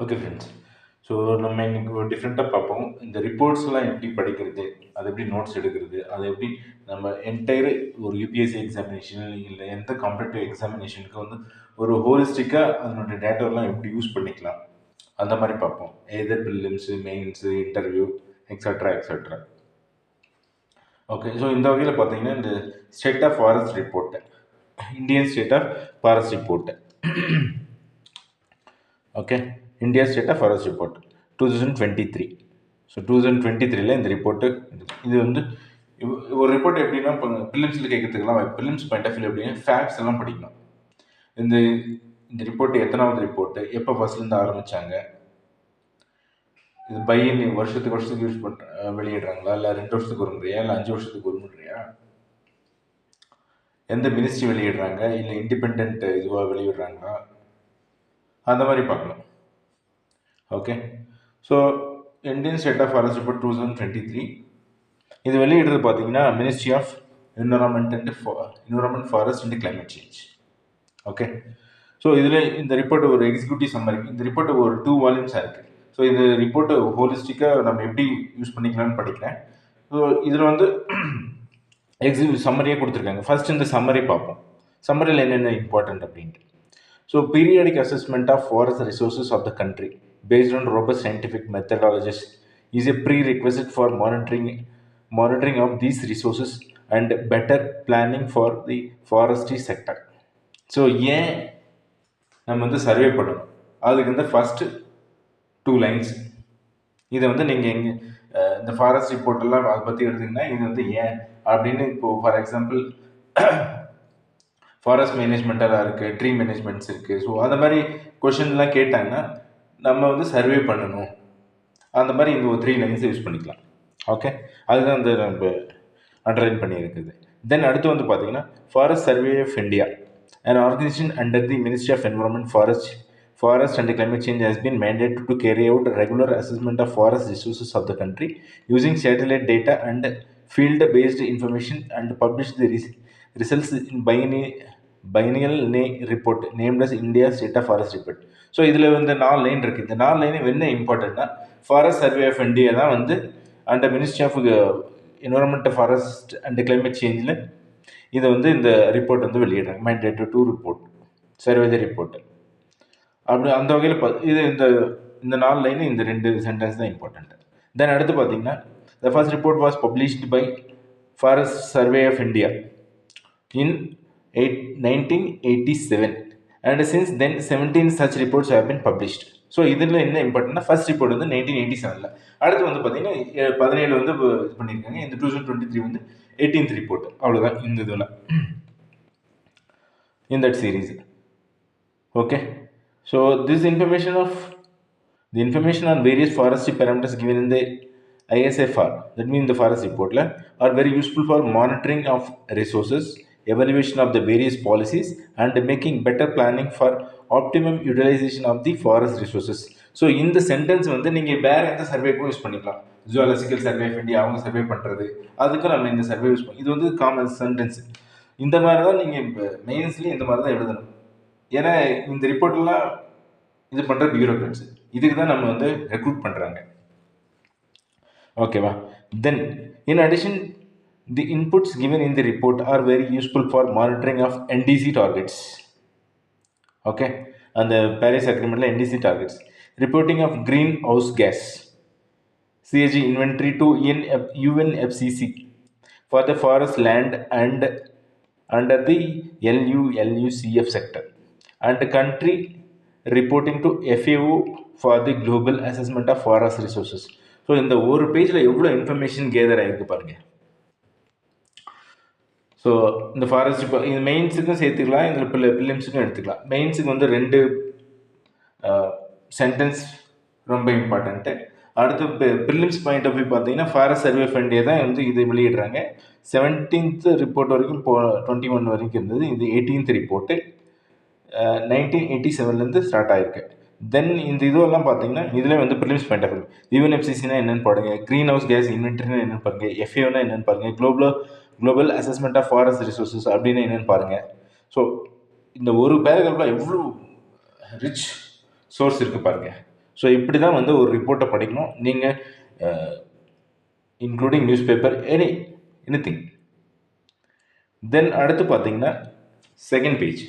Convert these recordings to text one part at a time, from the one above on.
Okay friends. So நம்ம இன்னைக்கு ஒரு டிஃப்ரெண்ட்டாக பார்ப்போம். இந்த ரிப்போர்ட்ஸ்லாம் எப்படி படிக்கிறது, அது எப்படி நோட்ஸ் எடுக்கிறது, அது எப்படி நம்ம என்டையர் ஒரு யூபிஎஸ்சி எக்ஸாமினேஷன் இல்லை எந்த காம்படிட்டிவ் எக்ஸாமினேஷனுக்கு வந்து ஒரு ஹோலிஸ்டிக்காக அதனுடைய டேட்டாவெல்லாம் எப்படி யூஸ் பண்ணிக்கலாம் அந்த மாதிரி பார்ப்போம். Either prelims, mains, interview, extra extra. Okay, so இந்த வகையில் பார்த்தீங்கன்னா இந்த state of forest report, Indian state of forest report. Okay, India state of forest report 2023. So 2023 இந்த ரிப்போர்ட்டு இது வந்து ஒரு ரிப்போர்ட் எப்படின்னா இப்போ ப்ரிலிம்ஸில் கேட்கறதுக்கெல்லாம் ப்ரிலிம்ஸ் பாயிண்ட் ஆஃப் வியூ எப்படின்னா ஃபேக்ட்ஸ் எல்லாம் படிக்கணும். இந்த இந்த ரிப்போர்ட்டு எத்தனாவது ரிப்போர்ட்டு, எப்போ ஃபர்ஸ்ட்லேருந்து ஆரம்பித்தாங்க, இது பையன் வருஷத்துக்கு யூஸ் வெளியிடுறாங்களா, இல்லை 2 வருஷத்துக்கு ஒரு முறையா, இல்லை 5 வருஷத்துக்கு ஒரு முறையா, எந்த மினிஸ்ட்ரி வெளியிடுறாங்க, இல்லை இண்டிபெண்ட் இதுவாக வெளியிடுறாங்களா, அந்த மாதிரி பார்க்கணும். Okay, so Indian state of forest report 2023 இது வெளியிடுறது பார்த்தீங்கன்னா ministry of environment forest and climate change. Okay, so இதில் இந்த ரிப்போர்ட் ஒரு எக்ஸிக்யூட்டிவ் சம்மரி. இந்த ரிப்போர்ட் ஒரு 2 வால்யூம்ஸாக இருக்குது. ஸோ இந்த ரிப்போர்ட்டு ஹோலிஸ்டிக்காக நம்ம எப்படி யூஸ் பண்ணிக்கலாம்னு படிக்கிறேன். ஸோ இதில் வந்து எக்ஸிக்யூட்டிவ் சம்மரியாக கொடுத்துருக்காங்க. ஃபர்ஸ்ட் இந்த சம்மரி பார்ப்போம். சம்மரியில் என்னென்ன இம்பார்ட்டன்ட் அப்படின்ட்டு. So, periodic assessment of forest resources of the country based on robust scientific methodologies is a prerequisite for monitoring of these resources and better planning for the forestry sector. So, ஏன் நம்ம வந்து survey பண்ணணும், அதுக்கு வந்து first 2 lines. இதை வந்து நீங்கள் எங்கே இந்த ஃபாரஸ்ட் ரிப்போர்ட்டெல்லாம் அதை பற்றி எடுத்திங்கன்னா இது வந்து ஏன் அப்படின்னு, இப்போது ஃபார் எக்ஸாம்பிள் ஃபாரஸ்ட் மேனேஜ்மெண்ட்டாக இருக்குது, ட்ரீ மேனேஜ்மெண்ட்ஸ் இருக்குது. ஸோ அந்த மாதிரி கொஷின்லாம் கேட்டாங்கன்னா நம்ம வந்து சர்வே பண்ணணும், அந்த மாதிரி இந்த ஒரு 3 லைன்ஸை யூஸ் பண்ணிக்கலாம். ஓகே, அதுதான் வந்து நம்ம அண்டர்லைன் பண்ணியிருக்குது. தென் அடுத்து வந்து பார்த்தீங்கன்னா forest survey of India, an organization under the Ministry of Environment, Forest and Climate Change has been mandated to carry out regular assessment of forest resources of the country using satellite data and field-based information and publish the results in biennial report named as India State of Forest Report. So இதில் வந்து 4 line இருக்குது. இந்த 4 line என்ன இம்பார்ட்டன்ட்னா, forest survey of India தான் வந்து under ministry of environment, forest and climate சேஞ்சில் இதை வந்து இந்த ரிப்போர்ட் வந்து வெளியிடுறாங்க. Mandatory to report, survey the report. அப்படி அந்த வகையில் இது இந்த 4 லைனு, இந்த 2 சென்டென்ஸ் தான் இம்பார்ட்டன்ட். தென் அடுத்து பார்த்தீங்கன்னா the first report was published by forest survey of India in 1987 and since then 17 such reports have been published. So இதில் என்ன இம்பார்ட்டன்ட்னா ஃபர்ஸ்ட் ரிப்போர்ட் வந்து 1987. அடுத்து வந்து பார்த்தீங்கன்னா 17 வந்து இது பண்ணியிருக்காங்க. இந்த 2023 வந்து 18th ரிப்போர்ட். அவ்வளோதான் இந்த இதில் in that series. Okay, so this information on various forestry parameters given in the ISFR, that means the forest report, are very useful for monitoring of resources, evaluation of the various policies and making better planning for optimum utilization of the forest resources. So இந்த sentence வந்து நீங்கள் வேறு எந்த சர்வேக்கும் use பண்ணிக்கலாம். Zoological survey of India அவங்க survey பண்ணுறது, அதுக்கும் நம்ம இந்த சர்வே யூஸ் பண்ணி, இது வந்து காமன் சென்டென்ஸ். இந்த மாதிரி தான் நீங்கள் இப்போ மெயின்ஸ்லேயும் இந்த மாதிரி தான் எழுதணும். ஏன்னா இந்த ரிப்போர்ட்லாம் இது பண்ணுற பியூரோக்ராட்ஸ், இதுக்கு தான் நம்ம வந்து ரெக்ரூட் பண்ணுறாங்க. ஓகேவா? Then in addition the inputs given in the report are very useful for monitoring of NDC targets. Okay, and the Paris Agreement NDC targets, reporting of greenhouse gas CAG inventory to UNFCCC for the forest land and under the LULUCF sector, and country reporting to FAO for the global assessment of forest resources. So இந்த ஒரு பேஜில் எவ்வளோ information gather ஆகிருக்கு பாருங்கள். So இந்த forest இப்போ இந்த மெயின்ஸுக்கும் சேர்த்துக்கலாம், இதில் ப்ரிலிம்ஸுக்கும் எடுத்துக்கலாம். மெயின்ஸுக்கு வந்து 2 சென்டென்ஸ் ரொம்ப இம்பார்ட்டண்ட்டு. அடுத்து ப்ரிலிம்ஸ் பாயிண்ட் ஆஃப் வியூ பார்த்தீங்கன்னா ஃபாரஸ்ட் சர்வே ஆஃப் இந்தியா தான் வந்து இதை வெளியிடுறாங்க. 17th ரிப்போர்ட் வரைக்கும் 21 வரைக்கும் இருந்தது. இது 18th ரிப்போர்ட்டு 1987 ஸ்டார்ட் ஆகிருக்கு. தென் இந்த இதுவெல்லாம் பார்த்தீங்கன்னா இதில் வந்து ப்ரிலிம்ஸ் பாயிண்ட் ஆஃப் வியூ, யூஎன்எஃப்சிசினா என்னென்னு பாருங்கள், க்ரீன் ஹவுஸ் கேஸ் இன்வென்ட்ரினா என்னென்னு பாருங்கள், எஃப்ஏஓனா என்னென்னு பாருங்கள், global assessment of forest resources அப்படின்னு என்னென்னு பாருங்கள். ஸோ இந்த ஒரு பேராகிராஃபில் எவ்வளோ ரிச் சோர்ஸ் இருக்குது பாருங்கள். ஸோ இப்படி தான் வந்து ஒரு ரிப்போர்ட்டை படிக்கணும் நீங்கள், இன்க்ளூடிங் நியூஸ் பேப்பர், எனிதிங். தென் அடுத்து பார்த்தீங்கன்னா second page.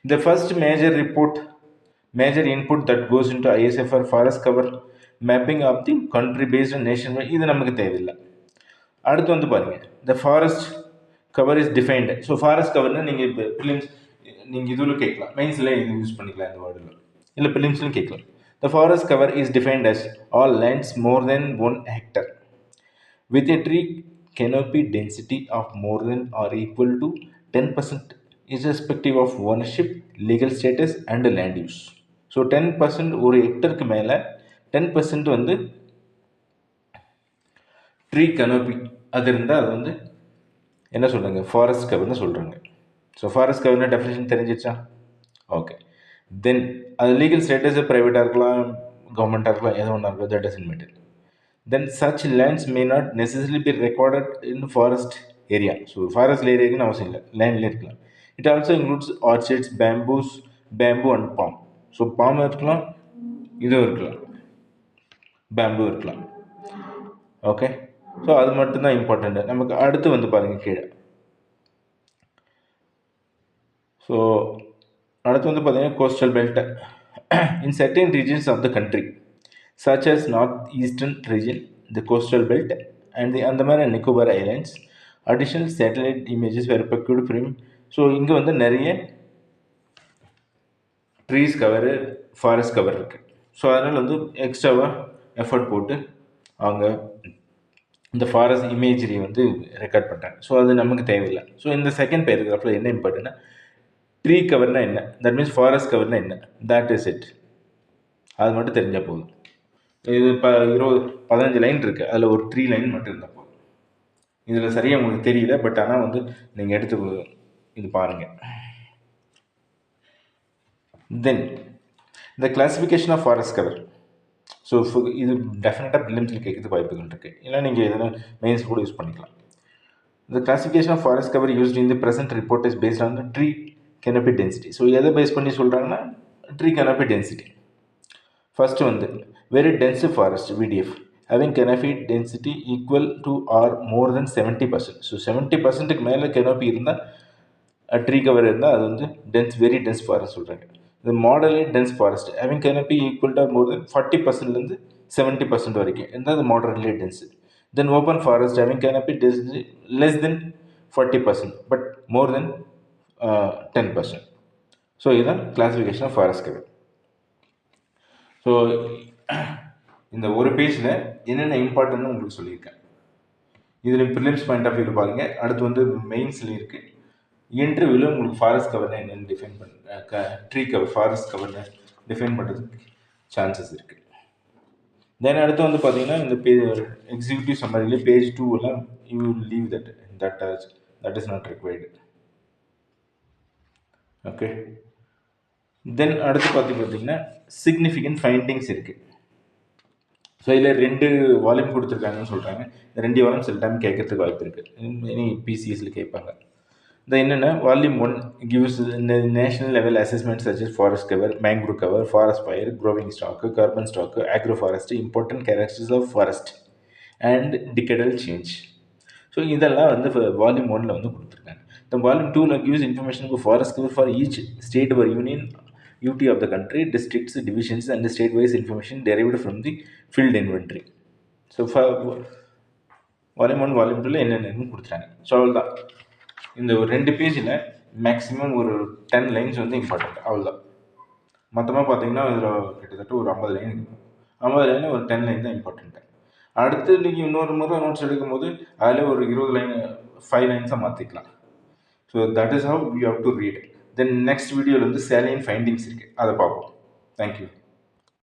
The first major input that goes into ISFR forest cover mapping of the country based on nationwide, இது நமக்கு தேவையில்லை. அடுத்து வந்து பாருங்க, the forest cover is defined. So forest governor நீங்கள் இப்போ ப்ரிலிம்ஸ் நீங்கள் இதில் கேட்கலாம், மெயின்ஸில் இது யூஸ் பண்ணிக்கலாம் இந்த வேர்டில், இல்லை ப்ரிலிம்ஸ்லையும் கேட்கலாம். The forest cover is defined as all lands more than 1 hectare with a tree canopy density of more than or equal to 10% irrespective of ownership, legal status and land use. So 10% ஒரு ஹெக்டருக்கு மேலே 10% வந்து tree canopy அது இருந்தால் அது வந்து என்ன சொல்கிறாங்க, ஃபாரஸ்ட் கவர்னு சொல்கிறாங்க. ஸோ ஃபாரஸ்ட் கவர்னர் டெஃபினேஷன் தெரிஞ்சிச்சா? ஓகே. தென் அது லீகல் ஸ்டேட்டஸ் ப்ரைவேட்டாக இருக்கலாம், கவர்மெண்ட்டாக இருக்கலாம், எதோ ஒன்றா இருக்கும், that doesn't matter. Then such lands may not necessarily be recorded in forest area. So forest area க்கு அவசியம் இல்லை, லேண்ட்ல இருக்கலாம். It also includes orchards, bamboo and palm. So palm இருக்கலாம், இதுவும் இருக்கலாம், பேம்பு இருக்கலாம். ஓகே. ஸோ அது மட்டும்தான் இம்பார்ட்டண்ட். நமக்கு அடுத்து வந்து பாருங்க கீழே. ஸோ அடுத்து வந்து பார்த்தீங்கன்னா coastal belt. In certain regions of the country such as northeastern region, the coastal belt and the Andaman and Nicobar Islands, additional satellite images were procured from. So இங்கே வந்து நிறைய ட்ரீஸ் கவரு, ஃபாரஸ்ட் கவர் இருக்குது. So அதனால் வந்து எக்ஸ்ட்ராவாக effort போட்டு அவங்க இந்த ஃபாரஸ்ட் இமேஜரி வந்து ரெக்கார்ட் பண்ணுறாங்க. ஸோ அது நமக்கு தேவையில்லை. ஸோ இந்த செகண்ட் பேராகிராஃபில் என்ன இம்பார்ட்டன்னா, ட்ரீ கவர்னா என்ன, தட் மீன்ஸ் ஃபாரஸ்ட் கவர்னா என்ன, தட் இஸ் இட். அது மட்டும் தெரிஞ்சால் போதும். இது இப்போ 15 லைன் இருக்குது, அதில் ஒரு 3 லைன் மட்டும் இருந்தால் போதும். இதில் சரியாக உங்களுக்கு தெரியல, பட் ஆனால் வந்து நீங்கள் எடுத்து இது பாருங்கள். தென் இந்த classification of forest cover. So இது டெஃபினட்டாக ப்ரிலிம்ஸில் கேட்குறதுக்கு வாய்ப்புகள் இருக்குது, இல்லை நீங்கள் எதனா மெயின்ஸ் கூட யூஸ் பண்ணிக்கலாம். The classification of forest cover used in the present report is based on the tree canopy density. So எதை பேஸ் பண்ணி சொல்கிறாங்கன்னா, tree canopy density. ஃபர்ஸ்ட் வந்து very dense forest VDF having canopy density equal to or more than 70%. So 70%க்கு மேலே canopy இருந்தால், tree cover இருந்தால் அது வந்து very tense forest சொல்கிறாங்க. இந்த moderate dense forest having canopy equal to or more than 40%லேருந்து 70% வரைக்கும் இருந்தால் அது moderately dense. Then open forest having canopy density less than 40% but more than 10%. So இதுதான் classification of forest cover. So இந்த ஒரு பேஜில் என்னென்ன இம்பார்ட்டன்ட்னு உங்களுக்கு சொல்லியிருக்கேன். இதில் ப்ரிலிம்ஸ் பாயிண்ட் ஆஃப் வியூ பாருங்கள். அடுத்து வந்து மெயின்ஸில் இருக்குது. இன்டர்வியூவில் உங்களுக்கு ஃபாரஸ்ட் கவர்னா என்னென்னு டிஃபைன் பண்ண, ட்ரீ கவர் ஃபாரஸ்ட் கவர்னை டிஃபைன் பண்ணுறதுக்கு சான்சஸ் இருக்குது. தென் அடுத்து வந்து பார்த்தீங்கன்னா இந்த எக்ஸிக்யூட்டிவ் சம்மரியில் page 2 you leave that is not required. Okay. Then அடுத்து பார்த்தீங்கன்னா சிக்னிஃபிகண்ட் ஃபைண்டிங்ஸ் இருக்குது. ஸோ இதில் 2 வால்யூம் கொடுத்துருக்காங்கன்னு சொல்கிறாங்க. இந்த 2 வால்யூம் சில டைம் கேட்கறதுக்கு வாய்ப்பு இருக்குது, இனி பிசிஎஸ்சில் கேட்பாங்க. இந்த என்னென்ன volume 1 gives national level assessment such as forest cover, mangrove cover, forest fire, growing stock, carbon stock, agro forest, important characteristics of forest and decadal change. So இதெல்லாம் வந்து வால்யூம் 1 வந்து கொடுத்துருக்காங்க. இந்த volume 2 gives information for forest cover for each state or union UT of the country, districts, divisions and state-wise information derived from the field inventory. So volume 1 volume 2 என்னென்னு கொடுத்துட்டாங்க. So அவ்வளோதான். இந்த ஒரு 2 பேஜில் மேக்ஸிமம் ஒரு 10 லைன்ஸ் வந்து important, அவ்வளோதான். மொத்தமாக பார்த்தீங்கன்னா இதில் கிட்டத்தட்ட ஒரு 50 லைன் இருக்கும். 50 லைனில் ஒரு 10 லைன் தான் இம்பார்ட்டண்ட்டு. அடுத்து நீங்கள் இன்னொரு முறை நோட்ஸ் எடுக்கும் போது அதில் ஒரு 20 லைன் 5 லைன்ஸாக மாற்றிக்கலாம். So that is how you have to read. Then next வீடியோவில் வந்து சேலியன் ஃபைண்டிங்ஸ் இருக்குது, அதை பார்ப்போம். தேங்க்யூ.